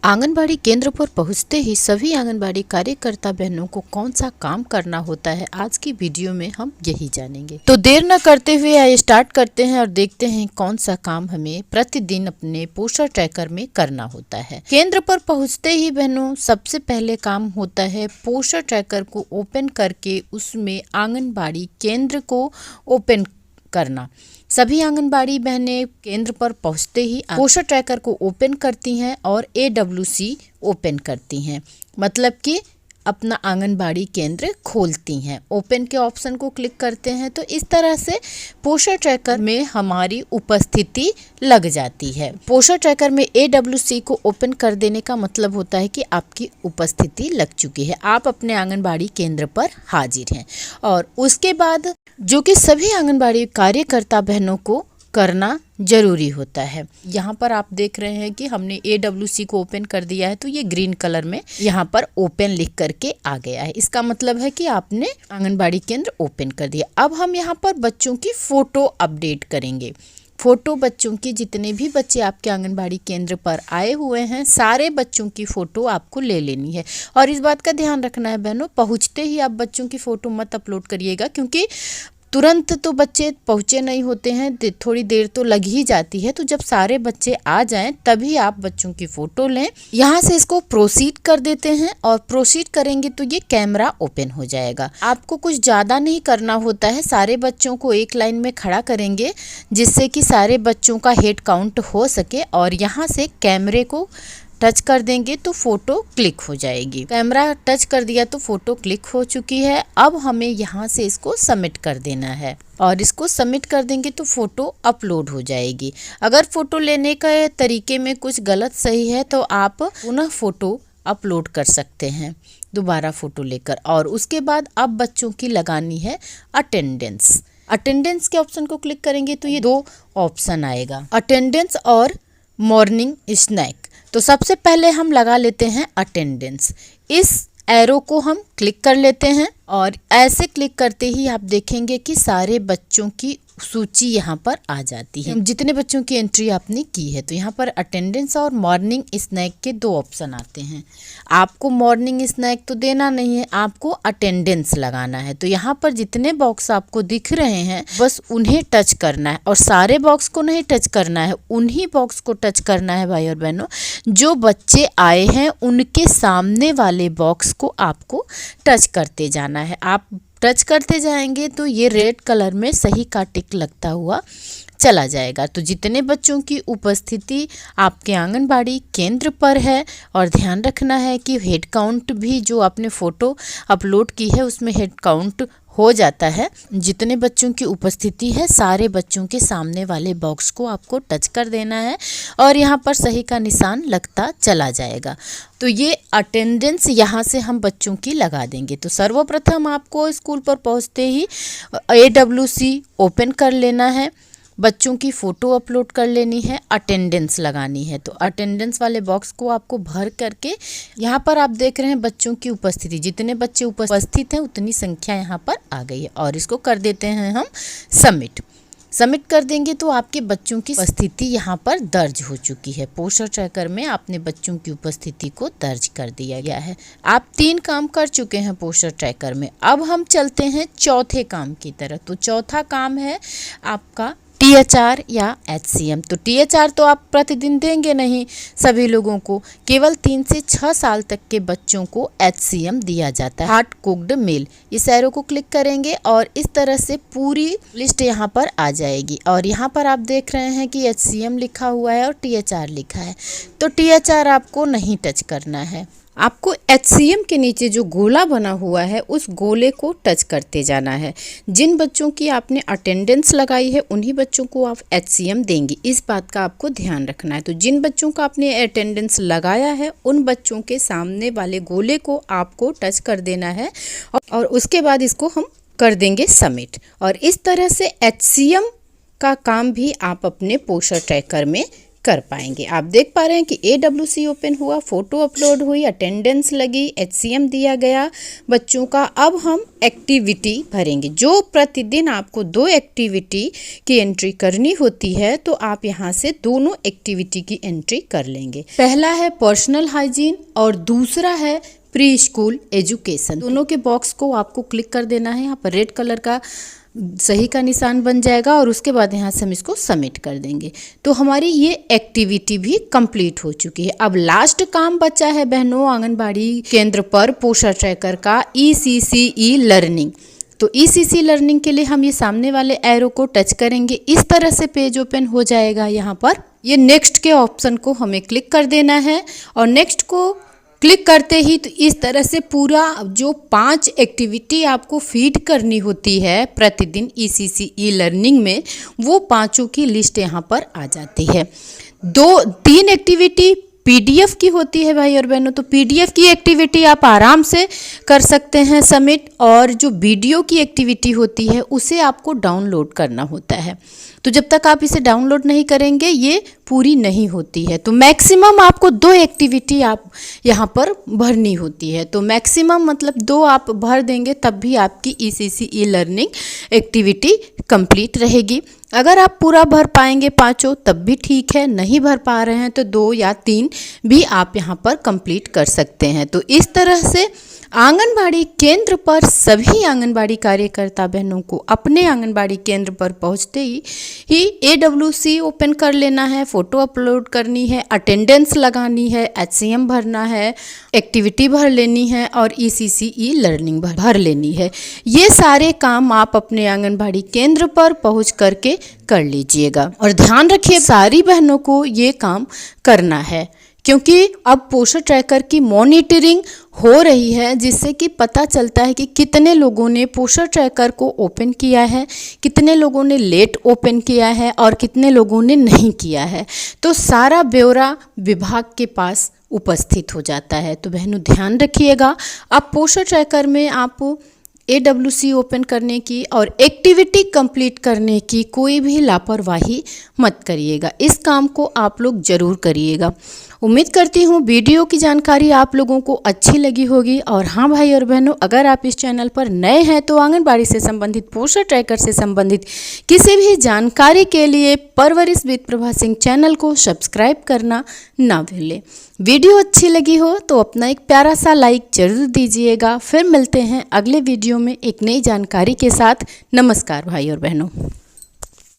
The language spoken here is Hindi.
आंगनबाड़ी केंद्र पर पहुंचते ही सभी आंगनबाड़ी कार्यकर्ता बहनों को कौन सा काम करना होता है, आज की वीडियो में हम यही जानेंगे। तो देर न करते हुए आइए स्टार्ट करते हैं और देखते हैं कौन सा काम हमें प्रतिदिन अपने पोस्टर ट्रैकर में करना होता है। केंद्र पर पहुंचते ही बहनों सबसे पहले काम होता है पोस्टर ट्रैकर को ओपन करके उसमें आंगनबाड़ी केंद्र को ओपन करना। सभी आंगनबाड़ी बहनें केंद्र पर पहुंचते ही पोस्टर ट्रैकर को ओपन करती हैं और AWC ओपन करती हैं, मतलब कि अपना आंगनबाड़ी केंद्र खोलती हैं। ओपन के ऑप्शन को क्लिक करते हैं तो इस तरह से पोस्टर ट्रैकर में हमारी उपस्थिति लग जाती है। पोस्टर ट्रैकर में AWC को ओपन कर देने का मतलब होता है कि आपकी उपस्थिति लग चुकी है, आप अपने आंगनबाड़ी केंद्र पर हाजिर हैं। और उसके बाद जो कि सभी आंगनबाड़ी कार्यकर्ता बहनों को करना जरूरी होता है। यहाँ पर आप देख रहे हैं कि हमने AWC को ओपन कर दिया है, तो ये ग्रीन कलर में यहाँ पर ओपन लिख करके आ गया है। इसका मतलब है कि आपने आंगनबाड़ी केंद्र ओपन कर दिया। अब हम यहाँ पर बच्चों की फोटो अपडेट करेंगे। फोटो बच्चों की, जितने भी बच्चे आपके आंगनबाड़ी केंद्र पर आए हुए हैं सारे बच्चों की फ़ोटो आपको ले लेनी है। और इस बात का ध्यान रखना है बहनों, पहुँचते ही आप बच्चों की फ़ोटो मत अपलोड करिएगा, क्योंकि तुरंत तो बच्चे पहुँचे नहीं होते हैं, थोड़ी देर तो लग ही जाती है। तो जब सारे बच्चे आ जाएं तभी आप बच्चों की फ़ोटो लें। यहाँ से इसको प्रोसीड कर देते हैं और प्रोसीड करेंगे तो ये कैमरा ओपन हो जाएगा। आपको कुछ ज़्यादा नहीं करना होता है, सारे बच्चों को एक लाइन में खड़ा करेंगे जिससे कि सारे बच्चों का हेड काउंट हो सके और यहाँ से कैमरे को टच कर देंगे तो फोटो क्लिक हो जाएगी। कैमरा टच कर दिया तो फोटो क्लिक हो चुकी है। अब हमें यहाँ से इसको सबमिट कर देना है और इसको सबमिट कर देंगे तो फोटो अपलोड हो जाएगी। अगर फोटो लेने के तरीके में कुछ गलत सही है तो आप पुनः फोटो अपलोड कर सकते हैं दोबारा फोटो लेकर। और उसके बाद अब बच्चों की लगानी है अटेंडेंस। अटेंडेंस के ऑप्शन को क्लिक करेंगे तो ये दो ऑप्शन आएगा, अटेंडेंस और मॉर्निंग स्नैक। तो सबसे पहले हम लगा लेते हैं अटेंडेंस। इस एरो को हम क्लिक कर लेते हैं और ऐसे क्लिक करते ही आप देखेंगे कि सारे बच्चों की सूची यहाँ पर आ जाती है, जितने बच्चों की एंट्री आपने की है। तो यहाँ पर अटेंडेंस और मॉर्निंग स्नैक के दो ऑप्शन आते हैं। आपको मॉर्निंग स्नैक तो देना नहीं है, आपको अटेंडेंस लगाना है। तो यहाँ पर जितने बॉक्स आपको दिख रहे हैं बस उन्हें टच करना है और सारे बॉक्स को नहीं टच करना है, उन्हीं बॉक्स को टच करना है भाई और बहनों। जो बच्चे आए हैं उनके सामने वाले बॉक्स को आपको टच करते जाना है। आप टच करते जाएंगे तो ये रेड कलर में सही का टिक लगता हुआ चला जाएगा। तो जितने बच्चों की उपस्थिति आपके आंगनबाड़ी केंद्र पर है, और ध्यान रखना है कि हेड काउंट भी जो आपने फ़ोटो अपलोड की है उसमें हेड काउंट हो जाता है। जितने बच्चों की उपस्थिति है सारे बच्चों के सामने वाले बॉक्स को आपको टच कर देना है और यहाँ पर सही का निशान लगता चला जाएगा। तो ये अटेंडेंस यहाँ से हम बच्चों की लगा देंगे। तो सर्वप्रथम आपको स्कूल पर पहुँचते ही AWC ओपन कर लेना है, बच्चों की फ़ोटो अपलोड कर लेनी है, अटेंडेंस लगानी है। तो अटेंडेंस वाले बॉक्स को आपको भर करके यहाँ पर आप देख रहे हैं बच्चों की उपस्थिति, जितने बच्चे उपस्थित हैं उतनी संख्या यहाँ पर आ गई है और इसको कर देते हैं हम सबमिट। सबमिट कर देंगे तो आपके बच्चों की उपस्थिति यहाँ पर दर्ज हो चुकी है। पोस्टर ट्रैकर में आपने बच्चों की उपस्थिति को दर्ज कर दिया गया है। आप 3 काम कर चुके हैं पोस्टर ट्रैकर में। अब हम चलते हैं चौथे काम की तरफ। तो चौथा काम है आपका THR या HCM। तो THR तो आप प्रतिदिन देंगे नहीं सभी लोगों को, केवल 3 से 6 साल तक के बच्चों को HCM दिया जाता है, हार्ड कुक्ड मील। इस एरो को क्लिक करेंगे और इस तरह से पूरी लिस्ट यहाँ पर आ जाएगी। और यहाँ पर आप देख रहे हैं कि HCM लिखा हुआ है और THR लिखा है। तो THR आपको नहीं टच करना है, आपको HCM के नीचे जो गोला बना हुआ है उस गोले को टच करते जाना है। जिन बच्चों की आपने अटेंडेंस लगाई है उन्हीं बच्चों को आप HCM देंगी, इस बात का आपको ध्यान रखना है। तो जिन बच्चों का आपने अटेंडेंस लगाया है उन बच्चों के सामने वाले गोले को आपको टच कर देना है और उसके बाद इसको हम कर देंगे सबमिट। और इस तरह से HCM का काम भी आप अपने पोस्टर ट्रैकर में कर पाएंगे। आप देख पा रहे हैं कि AWC ओपन हुआ, फोटो अपलोड हुई, अटेंडेंस लगी, HCM दिया गया बच्चों का। अब हम एक्टिविटी भरेंगे। जो प्रतिदिन आपको 2 एक्टिविटी की एंट्री करनी होती है, तो आप यहाँ से दोनों एक्टिविटी की एंट्री कर लेंगे। पहला है पर्सनल हाइजीन और दूसरा है प्री स्कूल एजुकेशन। दोनों के बॉक्स को आपको क्लिक कर देना है। यहाँ पर रेड कलर का सही का निशान बन जाएगा और उसके बाद यहाँ से हम इसको सबमिट कर देंगे। तो हमारी ये एक्टिविटी भी कंप्लीट हो चुकी है। अब लास्ट काम बचा है बहनों आंगनबाड़ी केंद्र पर पोषण ट्रैकर का ECCE लर्निंग। तो ECC लर्निंग के लिए हम ये सामने वाले एरो को टच करेंगे, इस तरह से पेज ओपन हो जाएगा। यहाँ पर ये नेक्स्ट के ऑप्शन को हमें क्लिक कर देना है और नेक्स्ट को क्लिक करते ही तो इस तरह से पूरा जो 5 एक्टिविटी आपको फीड करनी होती है प्रतिदिन ECCE लर्निंग में, वो पांचों की लिस्ट यहाँ पर आ जाती है। 3 एक्टिविटी PDF की होती है भाई और बहनों। तो PDF की एक्टिविटी आप आराम से कर सकते हैं सबमिट, और जो वीडियो की एक्टिविटी होती है उसे आपको डाउनलोड करना होता है। तो जब तक आप इसे डाउनलोड नहीं करेंगे ये पूरी नहीं होती है। तो मैक्सिमम आपको 2 एक्टिविटी आप यहाँ पर भरनी होती है। तो मैक्सिमम मतलब 2 आप भर देंगे तब भी आपकी ECCE लर्निंग एक्टिविटी कंप्लीट रहेगी। अगर आप पूरा भर पाएंगे 5 तब भी ठीक है, नहीं भर पा रहे हैं तो 2 या 3 भी आप यहाँ पर कंप्लीट कर सकते हैं। तो इस तरह से आंगनबाड़ी केंद्र पर सभी आंगनबाड़ी कार्यकर्ता बहनों को अपने आंगनबाड़ी केंद्र पर पहुंचते ही AWC ओपन कर लेना है, फोटो अपलोड करनी है, अटेंडेंस लगानी है, HCM भरना है, एक्टिविटी भर लेनी है और ECCE लर्निंग भर लेनी है। ये सारे काम आप अपने आंगनबाड़ी केंद्र पर पहुंच करके कर लीजिएगा। और ध्यान रखिए सारी बहनों को ये काम करना है, क्योंकि अब पोषण ट्रैकर की मॉनिटरिंग हो रही है, जिससे कि पता चलता है कि कितने लोगों ने पोषण ट्रैकर को ओपन किया है, कितने लोगों ने लेट ओपन किया है और कितने लोगों ने नहीं किया है। तो सारा ब्यौरा विभाग के पास उपस्थित हो जाता है। तो बहनों ध्यान रखिएगा, अब पोषण ट्रैकर में आप AWC ओपन करने की और एक्टिविटी कंप्लीट करने की कोई भी लापरवाही मत करिएगा। इस काम को आप लोग ज़रूर करिएगा। उम्मीद करती हूँ वीडियो की जानकारी आप लोगों को अच्छी लगी होगी। और हाँ भाई और बहनों, अगर आप इस चैनल पर नए हैं तो आंगनबाड़ी से संबंधित, पोषण ट्रैकर से संबंधित किसी भी जानकारी के लिए परवरिश विद प्रभा सिंह चैनल को सब्सक्राइब करना ना भूलें। वीडियो अच्छी लगी हो तो अपना एक प्यारा सा लाइक जरूर दीजिएगा। फिर मिलते हैं अगले वीडियो में एक नई जानकारी के साथ। नमस्कार भाई और बहनों।